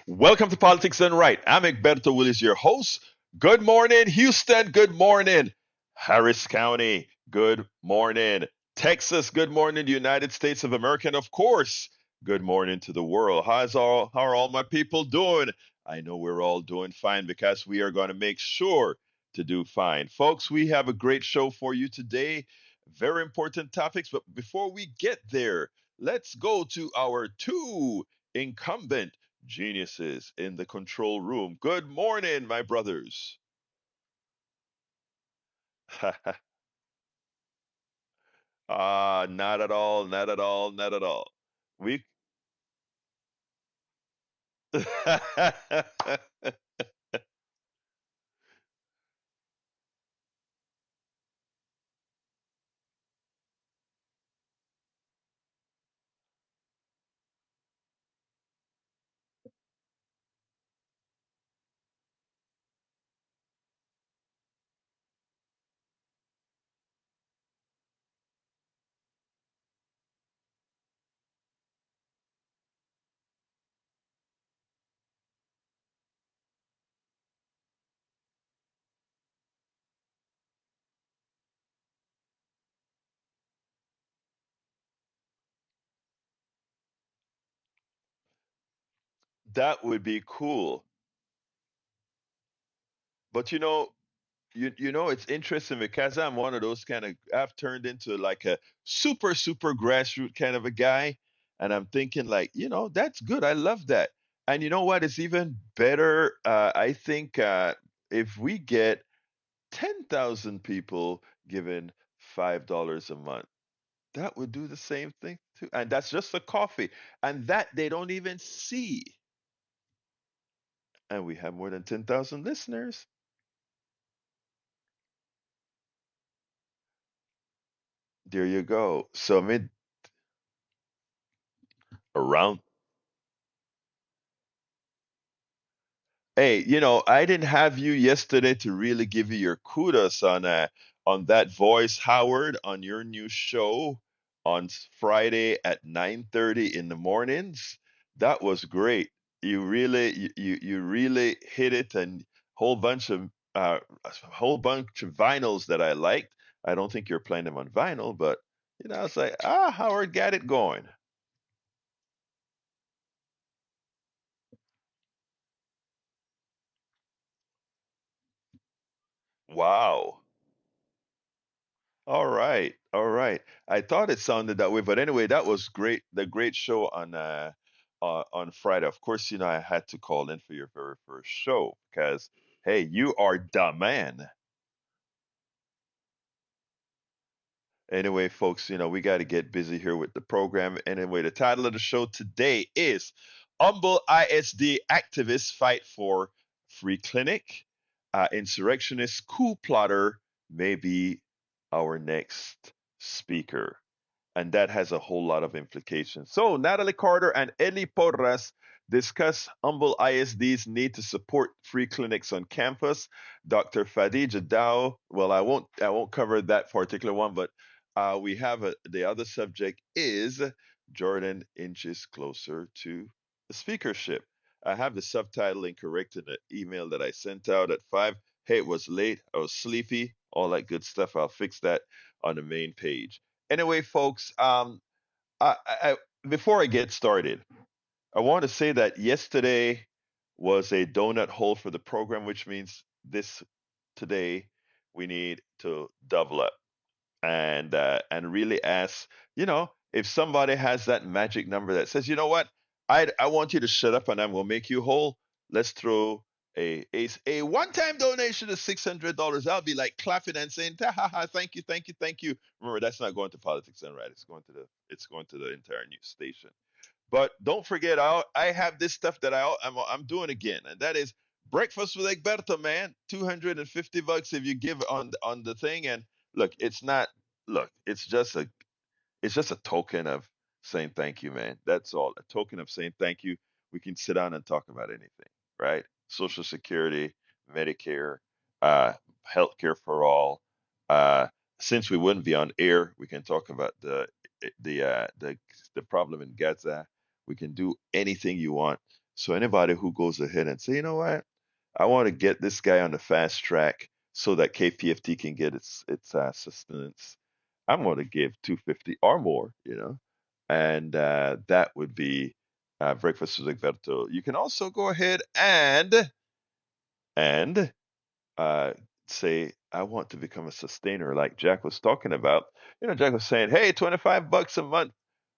Welcome to Politics Done Right. I'm Egberto Willis, your host. Good morning, Houston. Good morning, Harris County. Good morning, Texas. Good morning, the United States of America. And of course, good morning to the world. How are all my people doing? I know we're all doing fine because we are going to make sure to do fine. Folks, we have a great show for you today. Very important topics. But before we get there, let's go to our two incumbent geniuses in the control room. Good morning, my brothers. Not at all, not at all, not at all. We that would be cool. But you know it's interesting because I'm one of those kind of I've turned into like a super grassroots kind of a guy, and I'm thinking like, that's good. I love that. And you know what? It's even better. I think if we get 10,000 people giving $5 a month, that would do the same thing too. And that's just the coffee. And that they don't even see. And we have more than 10,000 listeners. There you go. So mid around. Hey, I didn't have you yesterday to really give you your kudos on that voice, Howard, on your new show on Friday at 9:30 in the mornings. That was great. You really hit it, and a whole bunch of vinyls that I liked. I don't think you're playing them on vinyl, but it's like, Howard got it going. Wow. All right, all right. I thought it sounded that way, but anyway, that was great. The great show on Friday. Of course, I had to call in for your very first show because hey, you are the man. Anyway, folks, we got to get busy here with the program. Anyway, the title of the show today is Humble ISD Activists Fight for Free Clinic. Insurrectionist coup plotter may be our next speaker. And that has a whole lot of implications. So, Natalie Carter and Ellie Porras discuss Humble ISD's need to support free clinics on campus. Dr. Fady Joudah, well, I won't cover that particular one, but we have the other subject is Jordan inches closer to the speakership. I have the subtitle incorrect in the email that I sent out at 5. Hey, it was late. I was sleepy. All that good stuff. I'll fix that on the main page. Anyway, folks, before I get started, I want to say that yesterday was a donut hole for the program, which means this today we need to double up and really ask, if somebody has that magic number that says, you know what, I want you to shut up and I'm gonna make you whole. Let's throw a one-time donation of $600. I'll be like clapping and saying, "Ha ha ha, thank you, thank you, thank you." Remember, that's not going to politics and right. It's going to the entire news station. But don't forget, I have this stuff that I'm doing again, and that is breakfast with Egberto, man. $250 if you give on the thing. And look, it's not. Look, it's just a token of saying thank you, man. That's all. A token of saying thank you. We can sit down and talk about anything, right? Social Security, Medicare, uh, healthcare for all. Uh, since we wouldn't be on air, we can talk about the problem in Gaza. We can do anything you want. So anybody who goes ahead and say, you know what, I want to get this guy on the fast track so that KPFT can get its sustenance, I'm going to give 250 or more, and that would be Breakfast with Egberto. You can also go ahead and uh, say, I want to become a sustainer, like Jack was talking about. Jack was saying, hey, $25 a month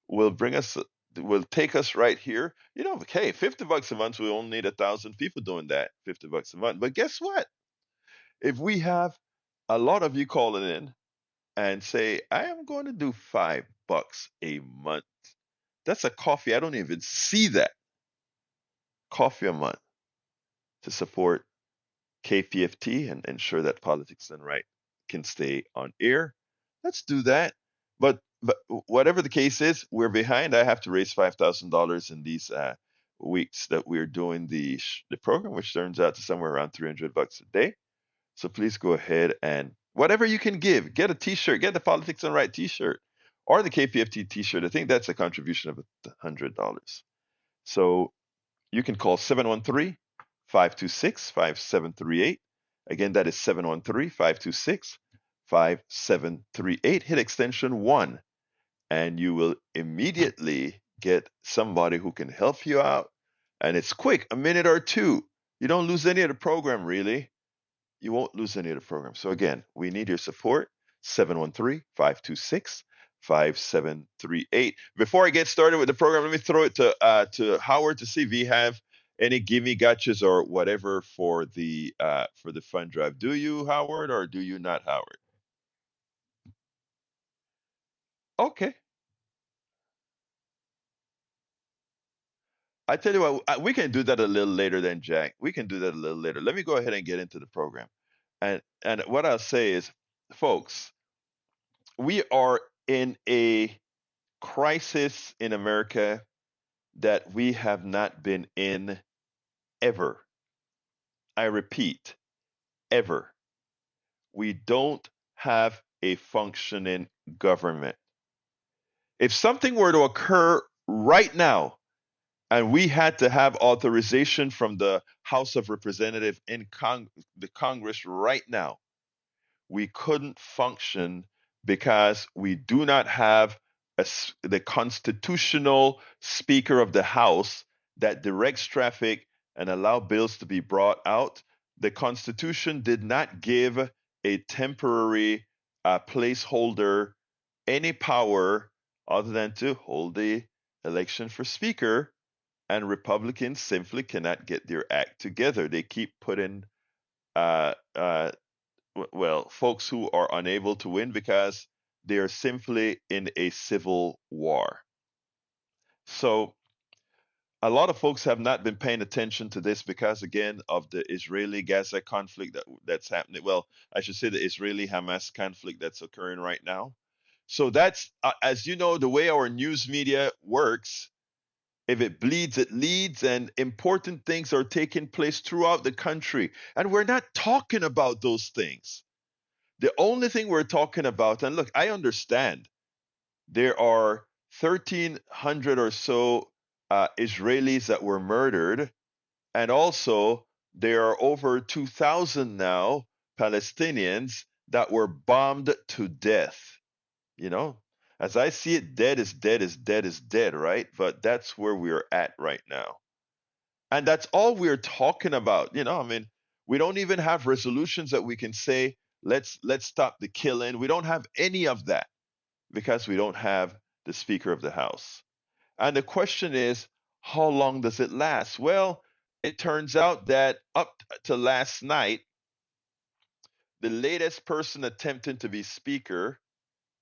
will bring us, will take us right here. Hey, $50 a month, we only need 1,000 people doing that, $50 a month. But guess what? If we have a lot of you calling in and say, I am going to do $5 a month, that's a coffee. I don't even see that coffee a month to support KPFT and ensure that Politics Done Right can stay on air. Let's do that. But whatever the case is, we're behind. I have to raise $5,000 in these weeks that we're doing the program, which turns out to somewhere around $300 a day. So please go ahead and whatever you can give, get a T-shirt, get the Politics Done Right T-shirt, or the KPFT T-shirt. I think that's a contribution of $100. So you can call 713-526-5738. Again, that is 713-526-5738. Hit extension 1, and you will immediately get somebody who can help you out. And it's quick, a minute or two. You don't lose any of the program, really. You won't lose any of the program. So again, we need your support. 713-526-5738. Before I get started with the program, let me throw it to Howard to see if he have any gimme gotchas or whatever for the fund drive. Do you, Howard, or do you not, Howard? Okay. I tell you what, we can do that a little later then, Jack. We can do that a little later. Let me go ahead and get into the program. And what I'll say is, folks, we are in a crisis in America that we have not been in ever. I repeat, ever. We don't have a functioning government. If something were to occur right now and we had to have authorization from the House of Representatives in the Congress right now, we couldn't function because we do not have the constitutional Speaker of the House that directs traffic and allow bills to be brought out. The Constitution did not give a temporary placeholder any power other than to hold the election for Speaker, and Republicans simply cannot get their act together. They keep putting uh, uh, well, folks who are unable to win because they are simply in a civil war. So a lot of folks have not been paying attention to this because, again, of the Israeli-Gaza conflict that's happening. Well, I should say the Israeli-Hamas conflict that's occurring right now. So that's, as you know, the way our news media works. If it bleeds, it leads, and important things are taking place throughout the country. And we're not talking about those things. The only thing we're talking about, and look, I understand there are 1,300 or so Israelis that were murdered, and also there are over 2,000 now Palestinians that were bombed to death. You know, as I see it, dead is dead is dead is dead, right? But that's where we're at right now. And that's all we're talking about. I mean, we don't even have resolutions that we can say, let's stop the killing. We don't have any of that because we don't have the Speaker of the House. And the question is, how long does it last? Well, it turns out that up to last night, the latest person attempting to be Speaker,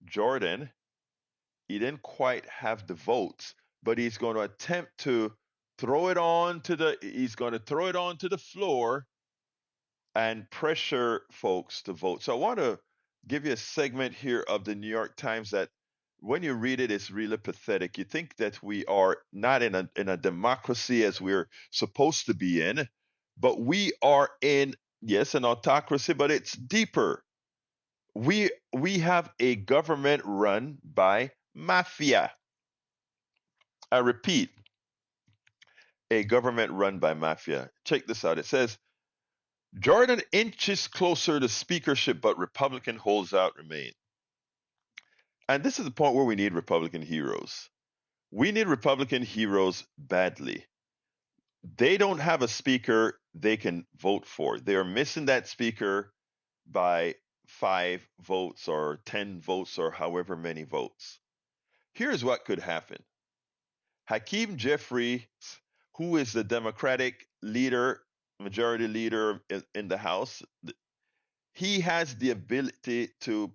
Jordan, he didn't quite have the votes, but he's going to attempt to he's going to throw it onto the floor and pressure folks to vote. So I want to give you a segment here of the New York Times that when you read it, it's really pathetic. You think that we are not in a democracy as we're supposed to be in, but we are in, yes, an autocracy, but it's deeper. We have a government run by mafia. I repeat, a government run by mafia. Check this out. It says Jordan inches closer to speakership, but Republican holds out remain. And this is the point where we need Republican heroes. We need Republican heroes badly. They don't have a speaker they can vote for. They are missing that speaker by 5 votes or 10 votes or however many votes. Here's what could happen. Hakeem Jeffries, who is the Democratic leader, majority leader in the House, he has the ability to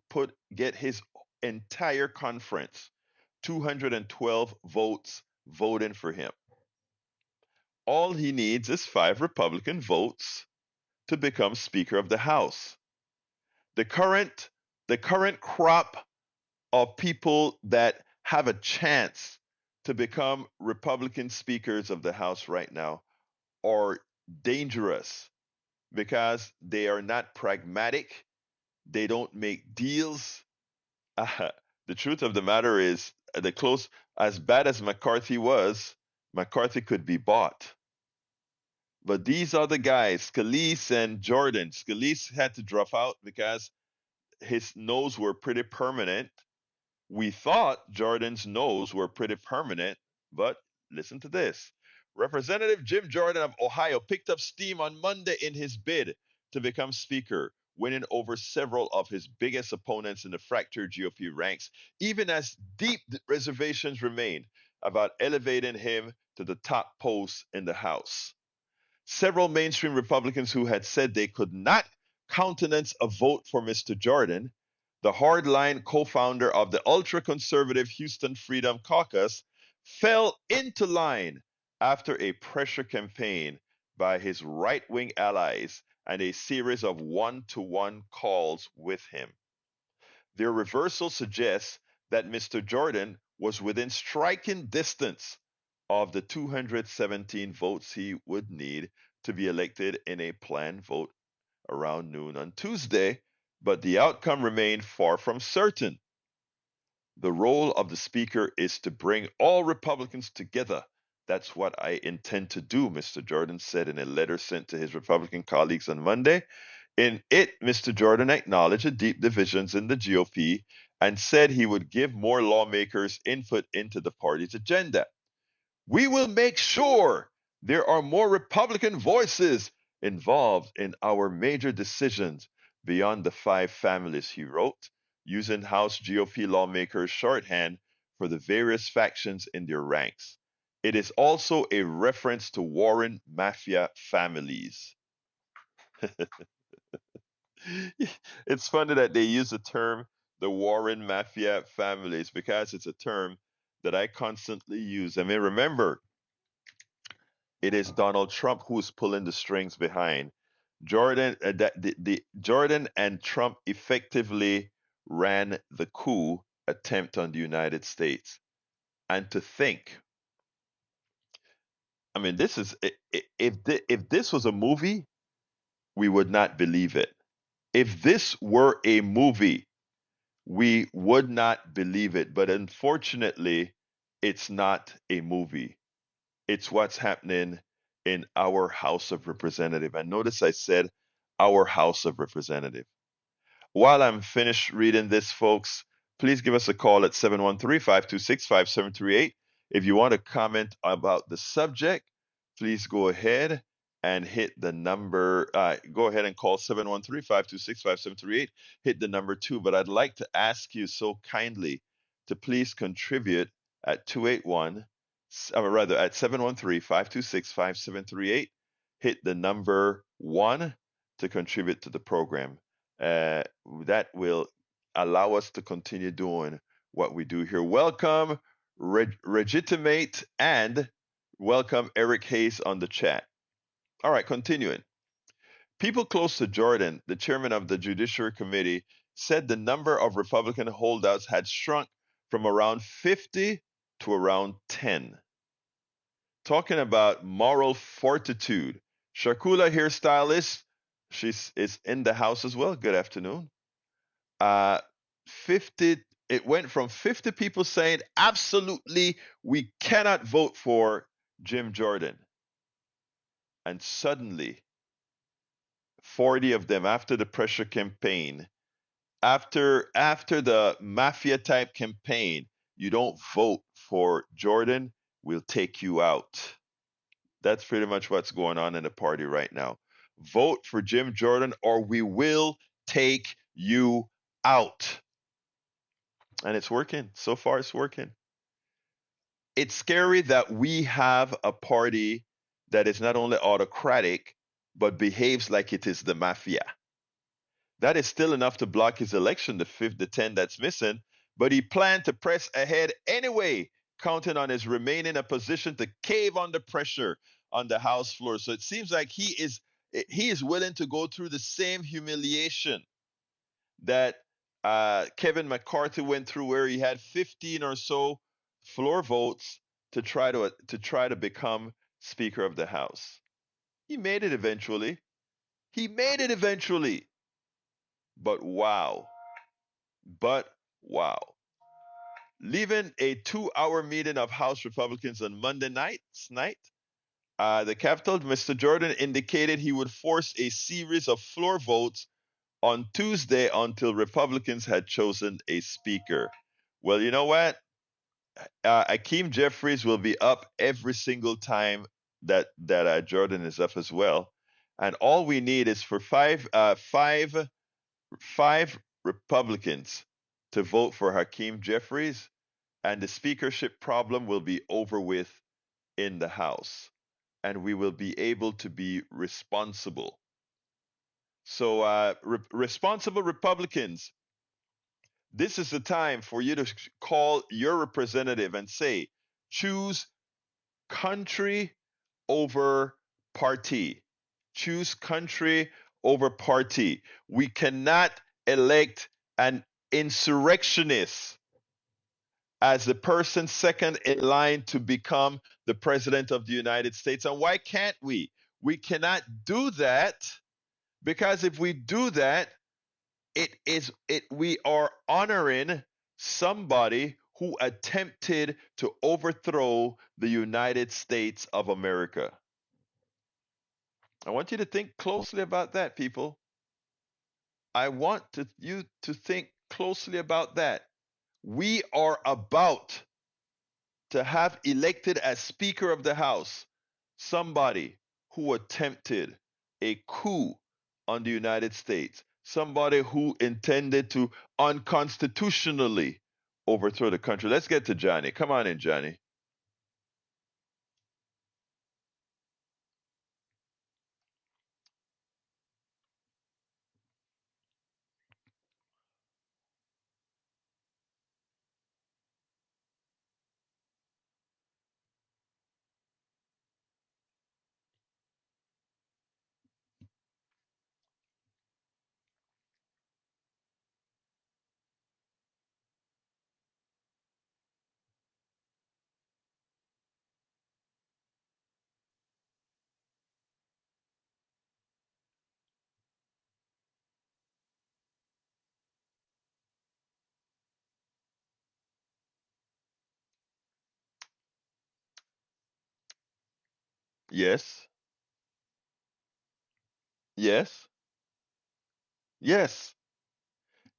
get his entire conference, 212 votes, voting for him. All he needs is 5 Republican votes to become Speaker of the House. The current the current crop of people that have a chance to become Republican speakers of the House right now are dangerous because they are not pragmatic, they don't make deals. The truth of the matter is, the close as bad as McCarthy was, McCarthy could be bought. But these are the guys, Scalise and Jordan. Scalise had to drop out because his nose were pretty permanent. We thought Jordan's nose were pretty permanent, but listen to this. Representative Jim Jordan of Ohio picked up steam on Monday in his bid to become Speaker, winning over several of his biggest opponents in the fractured GOP ranks, even as deep reservations remain about elevating him to the top post in the House. Several mainstream Republicans who had said they could not countenance a vote for Mr. Jordan, the hardline co founder of the ultra conservative Houston Freedom Caucus, fell into line after a pressure campaign by his right wing allies and a series of one-to-one calls with him. Their reversal suggests that Mr. Jordan was within striking distance of the 217 votes he would need to be elected in a planned vote around noon on Tuesday, but the outcome remained far from certain. The role of the Speaker is to bring all Republicans together. That's what I intend to do, Mr. Jordan said in a letter sent to his Republican colleagues on Monday. In it, Mr. Jordan acknowledged the deep divisions in the GOP and said he would give more lawmakers input into the party's agenda. We will make sure there are more Republican voices involved in our major decisions beyond the 5 families, he wrote, using House GOP lawmakers' shorthand for the various factions in their ranks. It is also a reference to Warren Mafia families. It's funny that they use the term the Warren Mafia families because it's a term that I constantly use. I mean, remember, it is Donald Trump who's pulling the strings behind. The Jordan and Trump effectively ran the coup attempt on the United States. And to think, I mean, this is if this was a movie, we would not believe it. If this were a movie, we would not believe it. But unfortunately, it's not a movie. It's what's happening in our House of Representative. And notice I said our House of Representative. While I'm finished reading this, folks, please give us a call at 713-526-5738. If you want to comment about the subject, please go ahead and hit the number. Go ahead and call 713-526-5738. Hit the number 2. But I'd like to ask you so kindly to please contribute at 281, or rather at 713-526-5738. Hit the number 1 to contribute to the program. Uh, that will allow us to continue doing what we do here. Welcome, Legitimate, and welcome, Eric Hayes, on the chat. All right, continuing. People close to Jordan, the chairman of the Judiciary Committee, said the number of Republican holdouts had shrunk from around 50 to around 10. Talking about moral fortitude. Shakula hairstylist, is in the house as well. Good afternoon. uh 50, it went from 50 people saying absolutely we cannot vote for Jim Jordan And suddenly, 40 of them, after the pressure campaign, after the mafia type campaign, you don't vote for Jordan, we'll take you out. That's pretty much what's going on in the party right now. Vote for Jim Jordan or we will take you out. And it's working. So far, it's working. It's scary that we have a party that is not only autocratic, but behaves like it is the mafia. That is still enough to block his election, the 10 that's missing, but he planned to press ahead anyway, counting on his remaining opposition to cave under pressure on the House floor. So it seems like he is willing to go through the same humiliation that Kevin McCarthy went through, where he had 15 or so floor votes to try to become Speaker of the House. He made it eventually. He made it eventually. But wow. But wow. Leaving a 2-hour meeting of House Republicans on Monday night, the Capitol, Mr. Jordan indicated he would force a series of floor votes on Tuesday until Republicans had chosen a speaker. Well, you know what? Akeem Jeffries will be up every single time that Jordan is up as well, and all we need is for five Republicans to vote for Hakeem Jeffries, and the speakership problem will be over with in the House, and we will be able to be responsible. So, responsible Republicans, this is the time for you to call your representative and say, choose country over party. Choose country over party. We cannot elect an insurrectionist as the person second in line to become the president of the United States. And why can't we? We cannot do that because if we do that, we are honoring somebody who attempted to overthrow the United States of America. I want you to think closely about that, people. I want you to think closely about that. We are about to have elected as Speaker of the House somebody who attempted a coup on the United States, somebody who intended to unconstitutionally overthrow the country. Let's get to Johnny. Come on in, Johnny. Yes, yes, yes.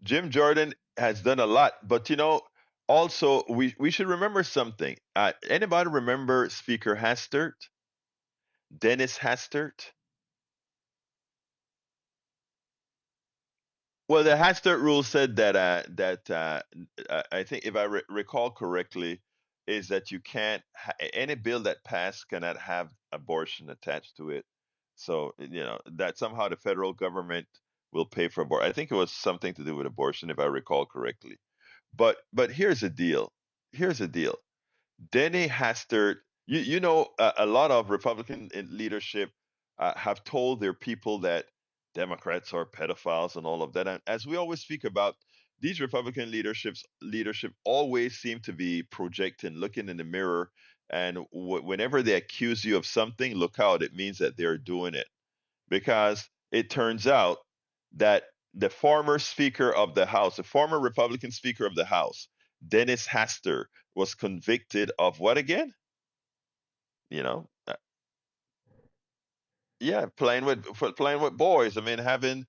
Jim Jordan has done a lot, but also we should remember something. Anybody remember Speaker Hastert, Dennis Hastert? Well, the Hastert rule said that I think, if I recall correctly, is that you can't any bill that passed cannot have abortion attached to it. So that somehow the federal government will pay for abortion. I think it was something to do with abortion, if I recall correctly. But here's the deal. Here's the deal. Denny Hastert, a lot of Republican leadership have told their people that Democrats are pedophiles and all of that. And as we always speak about, these Republican leadership always seem to be projecting, looking in the mirror, and whenever they accuse you of something, look out, it means that they're doing it. Because it turns out that the former Speaker of the House, the former Republican Speaker of the House, Dennis Hastert, was convicted of what again? You know, Yeah, playing with boys. I mean, having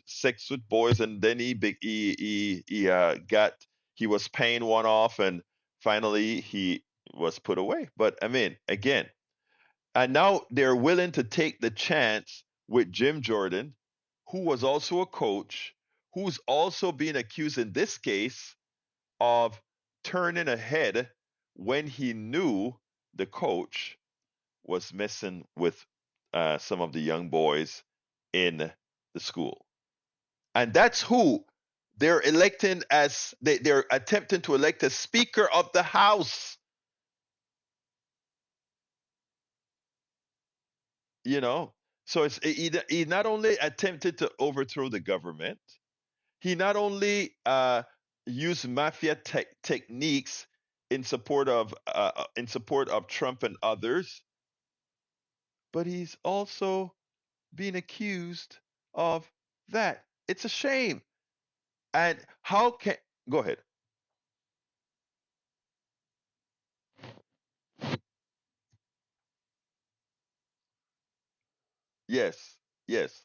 sex with boys, and then he was paying one off, and finally he was put away. But I mean, again, and now they're willing to take the chance with Jim Jordan, who was also a coach, who's also being accused in this case of turning ahead when he knew the coach was messing with some of the young boys in the school. And that's who they're electing as they're attempting to elect as Speaker of the House. You know, so he not only attempted to overthrow the government, he not only used mafia techniques in support of Trump and others, but he's also being accused of that. It's a shame. And how can go ahead? Yes, yes,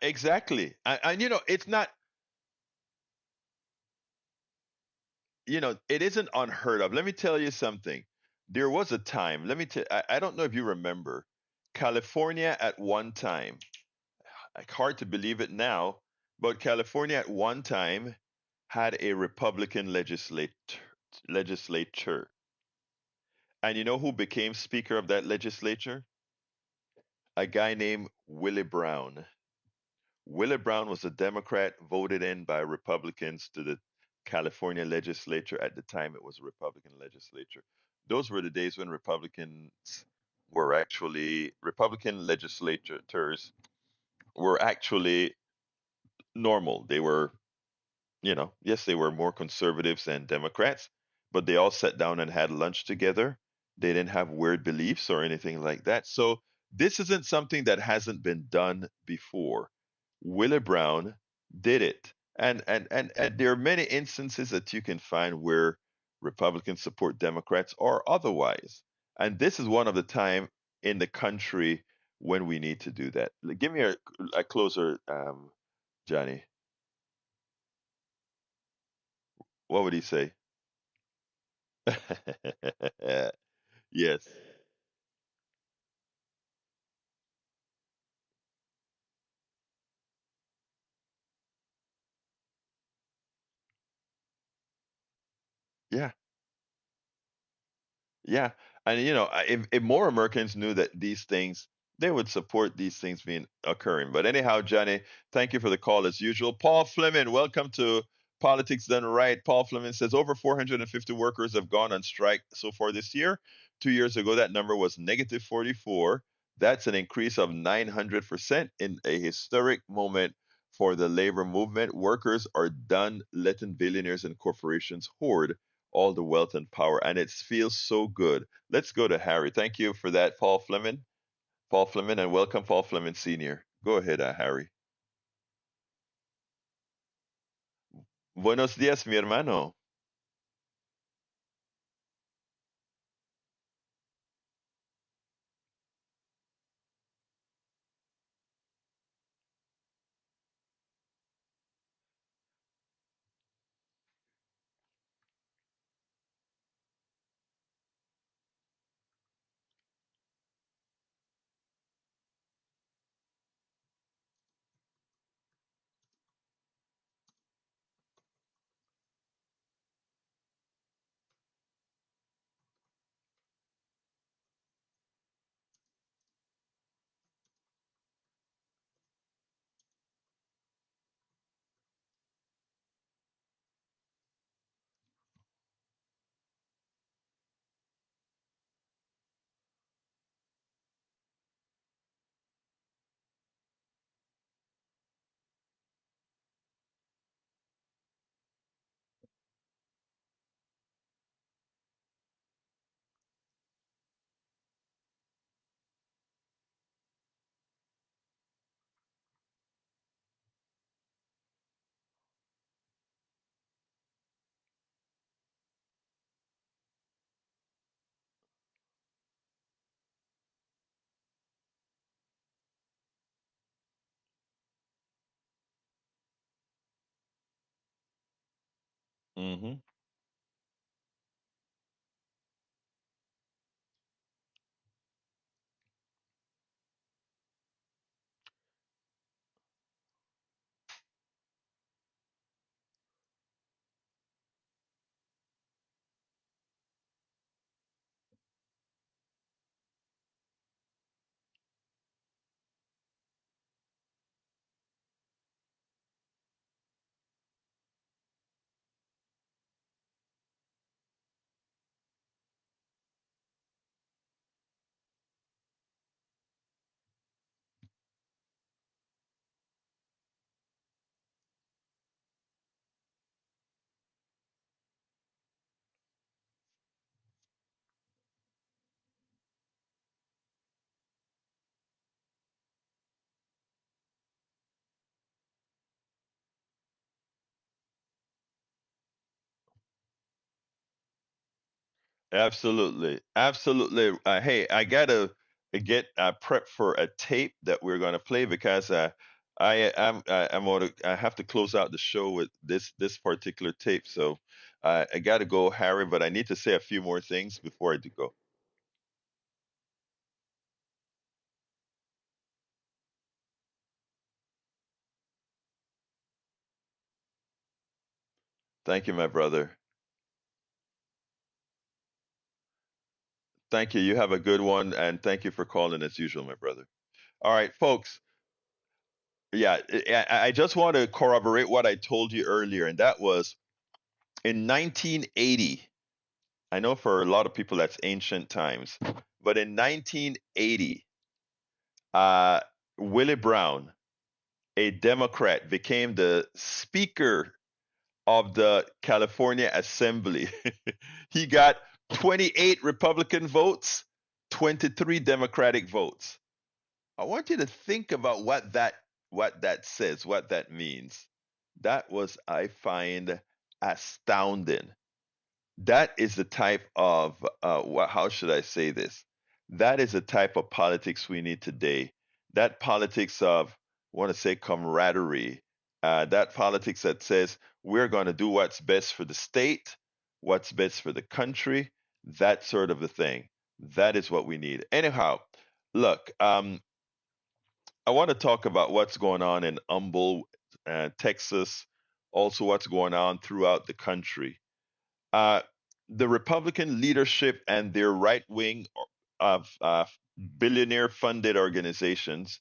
exactly. And it's not. It isn't unheard of. Let me tell you something. There was a time. Let me tell. I don't know if you remember, California at one time. Like, hard to believe it now, but California at one time had a Republican legislature. And you know who became Speaker of that legislature? A guy named Willie Brown. Willie Brown was a Democrat voted in by Republicans to the California legislature. At the time, it was a Republican legislature. Those were the days when Republican legislators were actually normal. They were, yes, they were more conservatives than Democrats, but they all sat down and had lunch together. They didn't have weird beliefs or anything like that. So this isn't something that hasn't been done before. Willie Brown did it. And there are many instances that you can find where Republicans support Democrats or otherwise. And this is one of the time in the country when we need to do that. Give me a closer, Johnny. What would he say? Yes. Yeah. Yeah. And if more Americans knew that these things, they would support these things being occurring. But anyhow, Johnny, thank you for the call as usual. Paul Fleming, welcome to Politics Done Right. Paul Fleming says over 450 workers have gone on strike so far this year. 2 years ago, that number was negative 44. That's an increase of 900% in a historic moment for the labor movement. Workers are done letting billionaires and corporations hoard all the wealth and power, and it feels so good. Let's go to Harry. Thank you for that, Paul Fleming. Paul Fleming, and welcome, Paul Fleming Sr. Go ahead, Harry. Buenos días, mi hermano. Hmm. Absolutely, absolutely. Hey, I gotta get prep for a tape that we're gonna play because I have to close out the show with this particular tape. So I gotta go, Harry, but I need to say a few more things before I do go. Thank you, my brother. Thank you. You have a good one, and thank you for calling as usual, my brother. All right, folks. Yeah, I just want to corroborate what I told you earlier, and that was in 1980. I know for a lot of people that's ancient times, but in 1980, uh, Willie Brown, a Democrat, became the Speaker of the California Assembly. He got 28 Republican votes, 23 Democratic votes. I want you to think about what that says, what that means. That was, I find, astounding. That is the type of how should I say this? That is the type of politics we need today. That politics of, I want to say, camaraderie. That politics that says we're going to do what's best for the state, what's best for the country, that sort of a thing. That is what we need. Anyhow, look, I want to talk about what's going on in Humble, Texas, also what's going on throughout the country. uh, the Republican leadership and their right wing of billionaire funded organizations,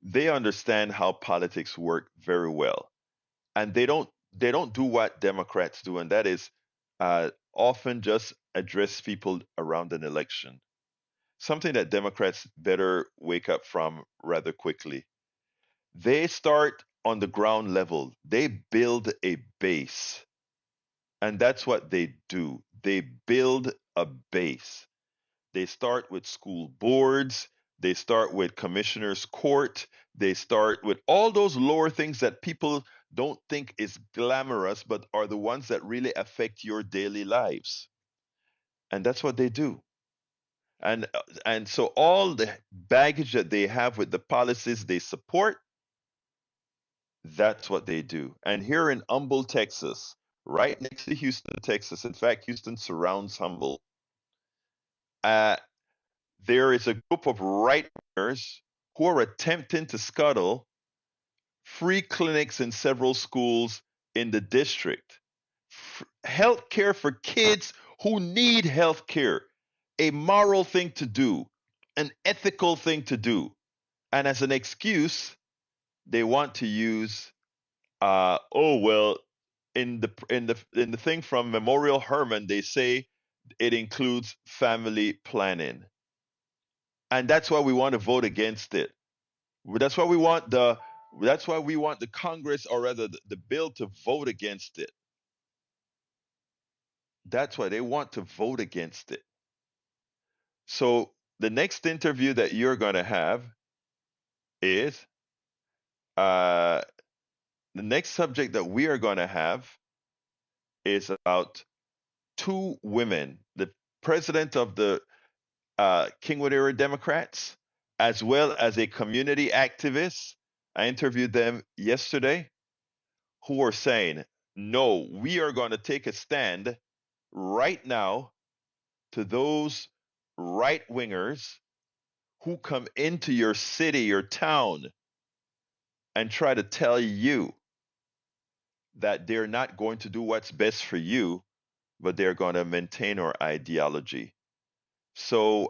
they understand how politics work very well, and they don't do what Democrats do, and that is often just address people around an election. Something that Democrats better wake up from rather quickly. They start on the ground level. They build a base. And that's what they do. They build a base. They start with school boards, they start with commissioners' court, they start with all those lower things that people don't think is glamorous, but are the ones that really affect your daily lives. And that's what they do. And so all the baggage that they have with the policies they support, that's what they do. And here in Humble, Texas, right next to Houston, Texas, in fact, Houston surrounds Humble. Uh, there is a group of right wingers who are attempting to scuttle free clinics in several schools in the district. Health care for kids who need health care, a moral thing to do, an ethical thing to do. And as an excuse, they want to use, oh well, in the thing from Memorial Hermann, they say it includes family planning, and that's why we want to vote against it. That's why we want the that's why we want the Congress, or rather the bill, to vote against it. That's why they want to vote against it. So the next interview that you're going to have is uh, the next subject that we are going to have is about two women, the president of the Kingwood area Democrats, as well as a community activist. I interviewed them yesterday, who are saying No, we are going to take a stand right now to those right wingers who come into your city, your town, and try to tell you that they're not going to do what's best for you, but they're going to maintain our ideology. So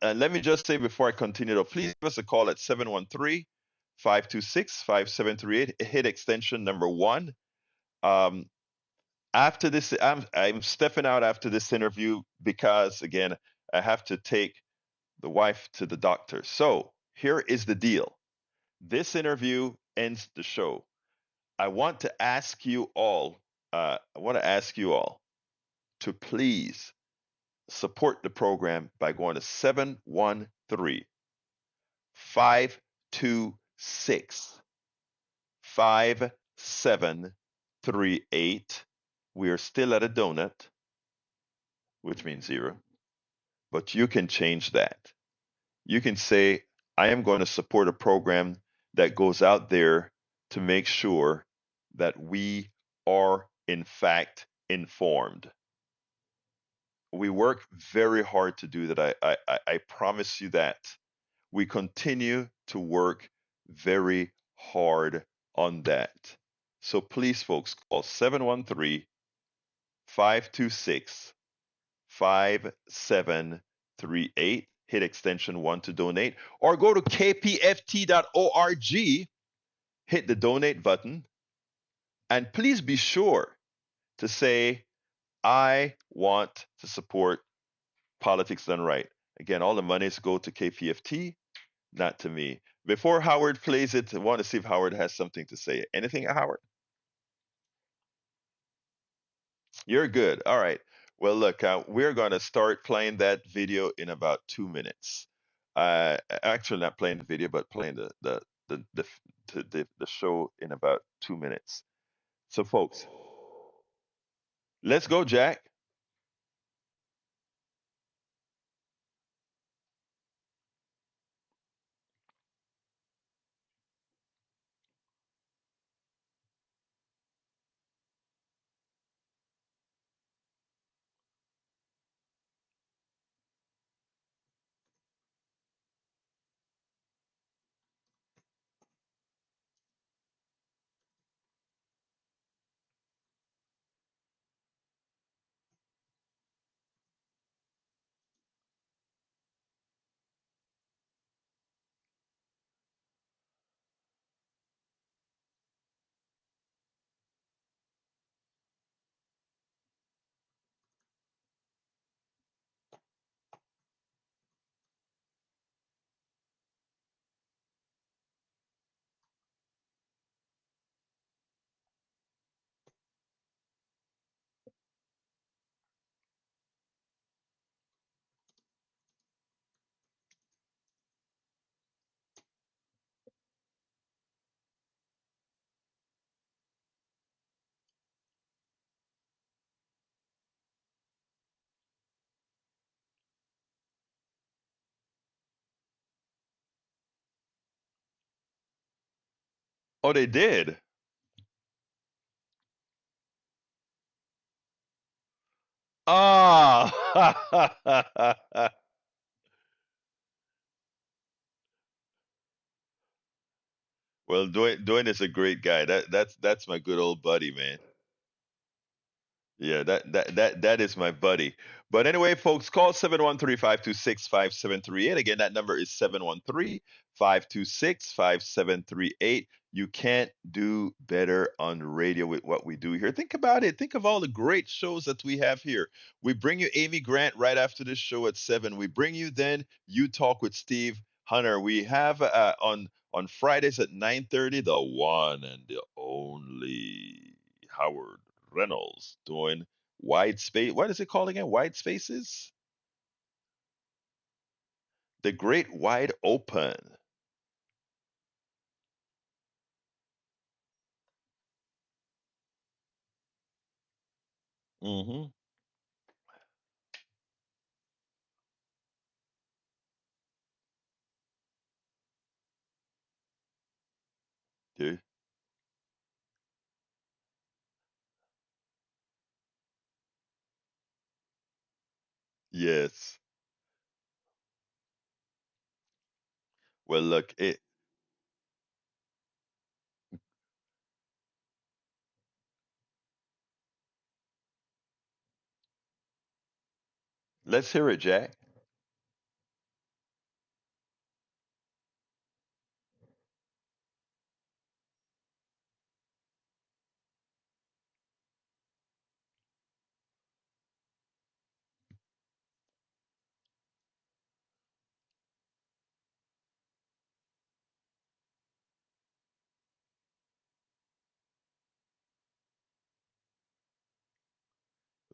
let me just say before I continue, though, please give us a call at 713-526-5738. Hit extension number 1. Um, After this, I'm stepping out after this interview because, again, I have to take the wife to the doctor. So here is the deal. This interview ends the show. I want to ask you all, to please support the program by going to 713-526-5738. We are still at a donut, which means zero, but you can change that. You can say, I am going to support a program that goes out there to make sure that we are, in fact, informed. We work very hard to do that. I promise you that. We continue to work very hard on that. So please, folks, call 713-526-5738. Hit extension 1 to donate, or go to kpft.org, hit the donate button, and please be sure to say, I want to support Politics Done Right. Again, all the monies go to KPFT, not to me. Before Howard plays it, I want to see if Howard has something to say. Anything, Howard? You're good. All right. Well, look, we're going to start playing that video in about 2 minutes. Actually, not playing the video, but playing the show in about 2 minutes. So, folks, let's go, Jack. Oh, they did. Ah. Well, Dwayne is a great guy. That's my good old buddy, man. Yeah, that is my buddy. But anyway, folks, call 713-526-5738. Again, that number is 713-526-5738. You can't do better on radio with what we do here. Think about it. Think of all the great shows that we have here. We bring you Amy Grant right after this show at 7. We bring you then You Talk with Steve Hunter. We have on Fridays at 9:30 the one and the only Howard Reynolds doing wide space. What is it called again? Wide spaces? The Great Wide Open. Mm-hmm. Okay. Yes. Well, look, let's hear it, Jack.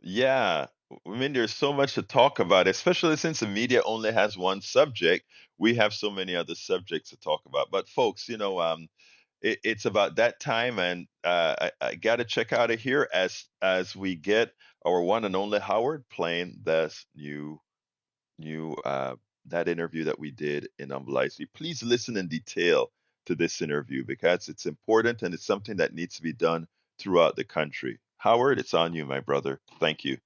Yeah, I mean, there's so much to talk about, especially since the media only has one subject. We have so many other subjects to talk about. But folks, it's about that time, and I got to check out of here as we get our one and only Howard playing this new that interview that we did in Humble ISD. Please listen in detail to this interview because it's important and it's something that needs to be done throughout the country. Howard, it's on you, my brother. Thank you.